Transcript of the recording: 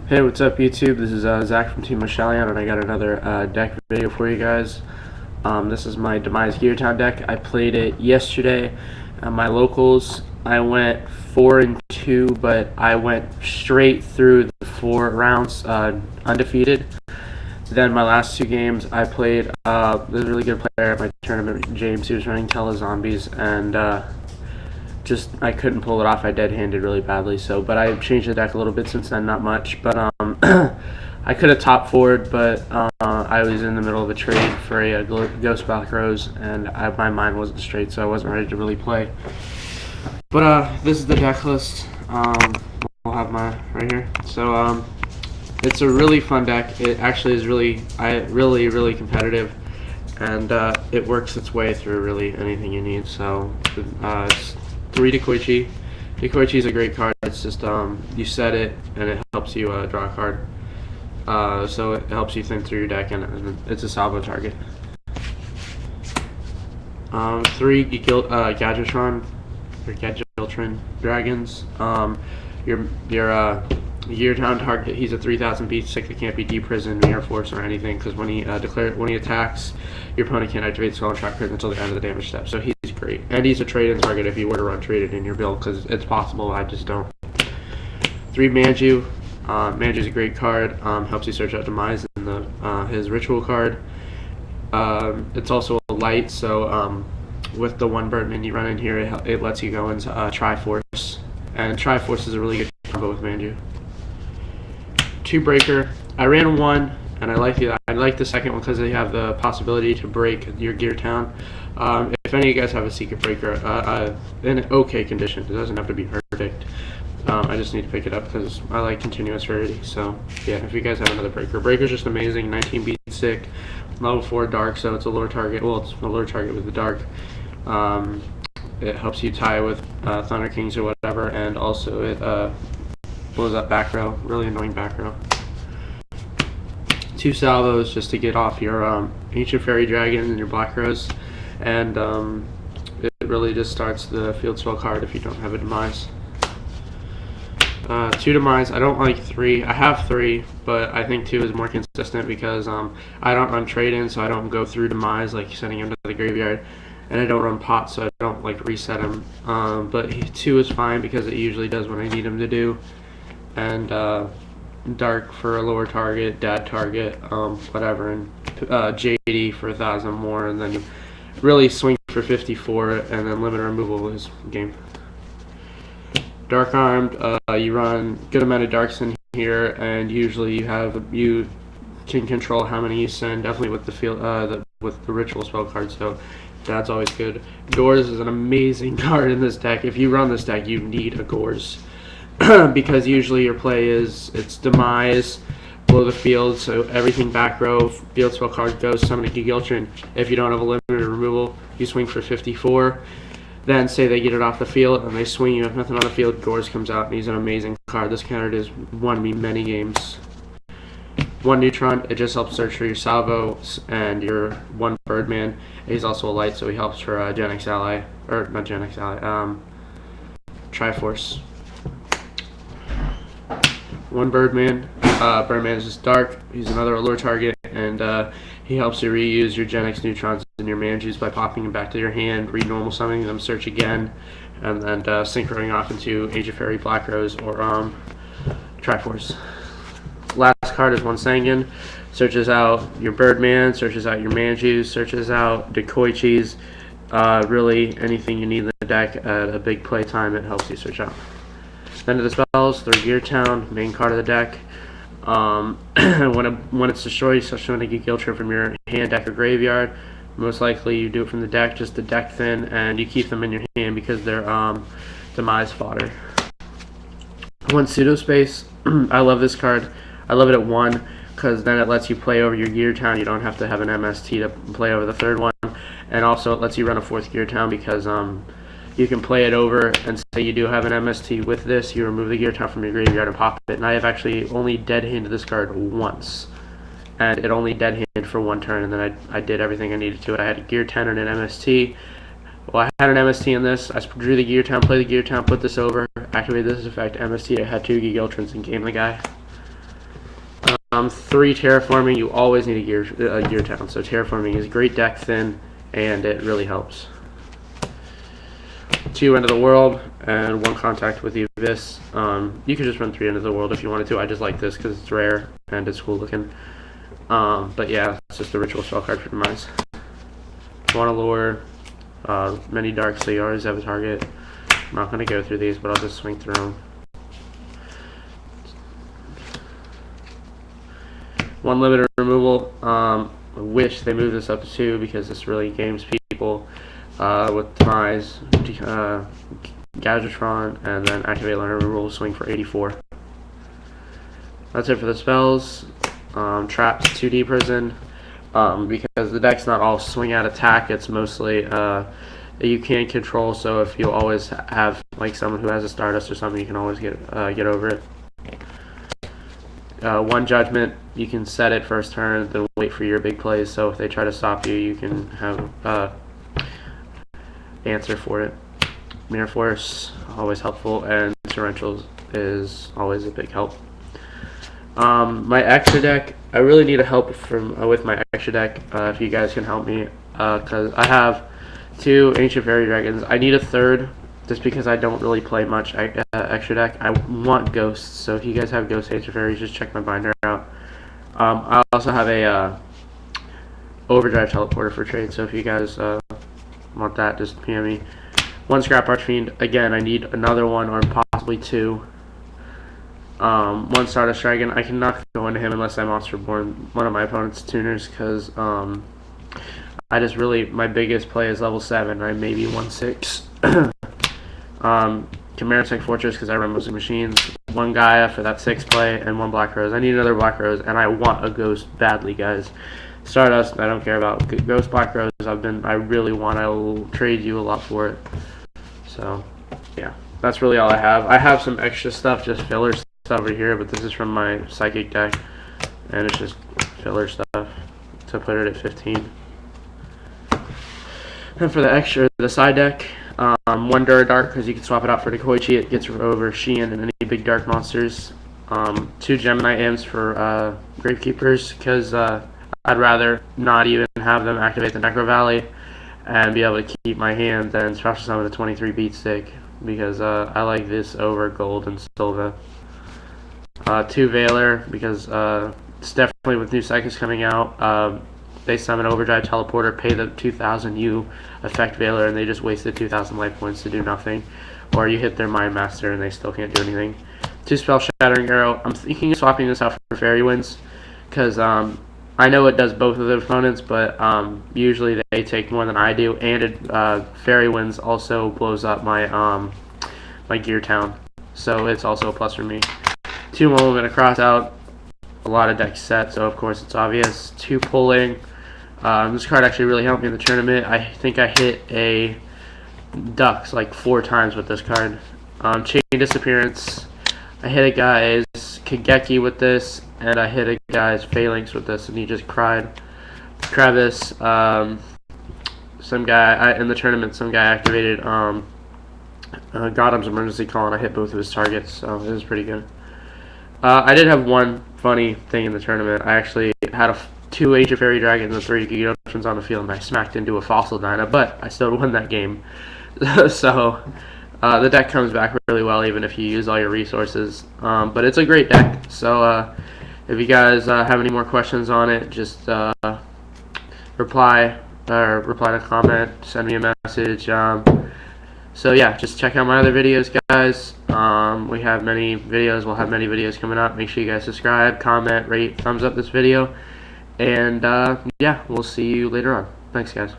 Hey, what's up YouTube? This is Zach from Team Oshaleon, and I got another deck video for you guys. This is my Demise Geartown deck. I played it yesterday at my locals. I went 4-2, but I went straight through the 4 rounds undefeated. Then my last 2 games, I played this really good player at my tournament, James. He was running Telezombies, and I couldn't pull it off. I dead-handed really badly. But I changed the deck a little bit since then, not much. But I could have top forward, but I was in the middle of a trade for a Ghost Black Rose, and my mind wasn't straight, so I wasn't ready to really play. But this is the deck list. We'll have mine right here. So it's a really fun deck. It actually is really competitive, and it works its way through really anything you need. So it's 3 Dekoichi. Dekoichi is a great card. It's just you set it and it helps you draw a card. So it helps you think through your deck, and it's a salvo target. 3 Gadgetron or Gadgetron dragons. Your geartown target. He's a 3,000 beast sick that can't be deprisoned, Air Force, or anything, because when he attacks, your opponent can't activate spell and track prison until the end of the damage step. So he's great, and he's a trade-in target if you were to run trade-in in your build, because it's possible. I just don't. 3 Manju. Manju's a great card. Helps you search out Demise in his ritual card. It's also a light, so with the 1 Birdman you run in here, it lets you go into Triforce, and Triforce is a really good combo with Manju. 2 Breaker. I ran 1, and I like the second one because they have the possibility to break your Geartown. If any of you guys have a Secret Breaker in okay condition, it doesn't have to be perfect. I just need to pick it up because I like continuous rarity. So yeah, if you guys have another Breaker, Breaker's just amazing. 19 beat sick, level 4 dark, so it's a lower target. Well, it's a lower target with the dark. It helps you tie with Thunder Kings or whatever, and also it blows up back row. Really annoying back row. 2 salvos just to get off your Ancient Fairy Dragon and your Black Rose, and it really just starts the field spell card if you don't have a Demise. 2 Demise. I don't like 3. I have 3, but I think 2 is more consistent because I don't run trade-in, so I don't go through Demise like sending him to the graveyard, and I don't run pot, so I don't like reset him. But 2 is fine because it usually does what I need him to do, and dark for a lower target, dad target, whatever, and JD for 1,000 more, and then you really swing for 54, and then limit removal is game. Dark Armed, you run good amount of darks in here, and usually you can control how many you send. Definitely with with the ritual spell card, so that's always good. Gores is an amazing card in this deck. If you run this deck, you need a Gores because usually your play is it's Demise, blow the field, so everything back row, field spell card goes, summon a Gigiltrin. If you don't have a limited removal, you swing for 54. Then say they get it off the field and they swing, you have nothing on the field, Gores comes out, and he's an amazing card. This card has won me many games. 1 Neutron, it just helps search for your salvos and your 1 Birdman. He's also a light, so he helps for Gen X Ally, or not Gen X Ally, Triforce. 1 Birdman. Birdman is just dark. He's another allure target, and he helps you reuse your Gen X Neutrons and your Manjus by popping them back to your hand, re-normal summoning them, search again, and then synchroning off into Ancient Fairy, Black Rose, or Triforce. Last card is 1 Sanguine. Searches out your Birdman, searches out your Manjus, searches out Dekoichis. Really anything you need in the deck at a big play time, it helps you search out. Then to the spells, 3 Geartown, main card of the deck. When it's destroyed, you start showing a Gigiltrin from your hand, deck, or graveyard. Most likely you do it from the deck, just the deck thin, and you keep them in your hand because they're Demise fodder. 1 Pseudospace. I love this card. I love it at 1 because then it lets you play over your Geartown. You don't have to have an MST to play over the 3rd one, and also it lets you run a 4th Geartown because you can play it over, and say you do have an MST with this, you remove the Geartown from your graveyard and pop it. And I have actually only dead-handed this card once, and it only dead-handed for 1 turn, and then I did everything I needed to it. I had a Geartown and an MST. Well, I had an MST in this. I drew the Geartown, played the Geartown, put this over, activated this effect, MST. I had 2 Gigiltrins and game the guy. 3 terraforming. You always need a geartown. So terraforming is great deck thin, and it really helps. 2 end of the world and 1 contact with the abyss. You could just run 3 end of the world if you wanted to. I just like this because it's rare and it's cool looking. But yeah, it's just a ritual spell card for demise. 1 allure, many dark, so you always have a target. I'm not going to go through these, but I'll just swing through them. 1 limited removal. I wish they moved this up to 2 because this really games people. With demise, Gadgetron, and then activate learner removal, swing for 84. That's it for the spells. Traps, 2D prison. Because the deck's not all swing out attack, it's mostly you can control. So if you always have like someone who has a Stardust or something, you can always get over it. 1 judgment, you can set it first turn, then wait for your big plays. So if they try to stop you, you can have answer for it. Mirror Force, always helpful, and Torrentials is always a big help. My extra deck, I really need help from with my extra deck. If you guys can help me, because I have 2 Ancient Fairy Dragons. I need a 3rd, just because I don't really play much extra deck. I want Ghosts, so if you guys have Ghost Ancient Fairies, just check my binder out. I also have a Overdrive Teleporter for trade, so if you guys want that, just PM me. 1 Scrap Archfiend. Again, I need another 1 or possibly 2. 1 Stardust Dragon. I cannot go into him unless I Monster Born one of my opponent's tuners, because I just really, my biggest play is level 7. I maybe 1/6. Chimera Fortress, because I run mostly machines. 1 Gaia for that 6 play, and 1 Black Rose. I need another Black Rose, and I want a Ghost badly, guys. Stardust, I don't care about. Ghost Black Rose, I really want. I will trade you a lot for it. So, yeah, that's really all I have. I have some extra stuff, just filler stuff over here, but this is from my Psychic deck, and it's just filler stuff to put it at 15. And for the extra, the side deck, 1 Duradark, because you can swap it out for Dekoichi. It gets over Sheehan and any big dark monsters. 2 Gemini Imps for Gravekeepers, because I'd rather not even have them activate the Necro Valley and be able to keep my hand than special summon the 23 Beat Stick, because I like this over Gold and Silva. 2 Veiler, because it's definitely with new Psychics coming out. They summon Overdrive Teleporter, pay the 2,000, you affect Veiler, and they just wasted 2,000 life points to do nothing. Or you hit their Mind Master and they still can't do anything. 2 Spell Shattering Arrow. I'm thinking of swapping this out for Fairy Winds, because I know it does both of the opponents, but usually they take more than I do, and Fairy Winds also blows up my my Geartown, so it's also a plus for me. 2 Moment of Cross Out, a lot of decks set, so of course it's obvious. 2 Pulling. This card actually really helped me in the tournament. I think I hit a Ducks like 4 times with this card. Chain Disappearance. I hit a guy's Kageki with this, and I hit a guy's Phalanx with this, and he just cried. Crevice. Some guy in the tournament, some guy activated Gotham's Emergency Call, and I hit both of his targets, so it was pretty good. I did have one funny thing in the tournament. I actually had 2 Ancient Fairy Dragons and 3 Geartown's on the field, and I smacked into a Fossil Dyna, but I still won that game. So the deck comes back really well even if you use all your resources. But it's a great deck. So if you guys have any more questions on it, just reply to comment, send me a message. So yeah, just check out my other videos, guys. We have many videos. We'll have many videos coming up. Make sure you guys subscribe, comment, rate, thumbs up this video. And yeah, we'll see you later on. Thanks, guys.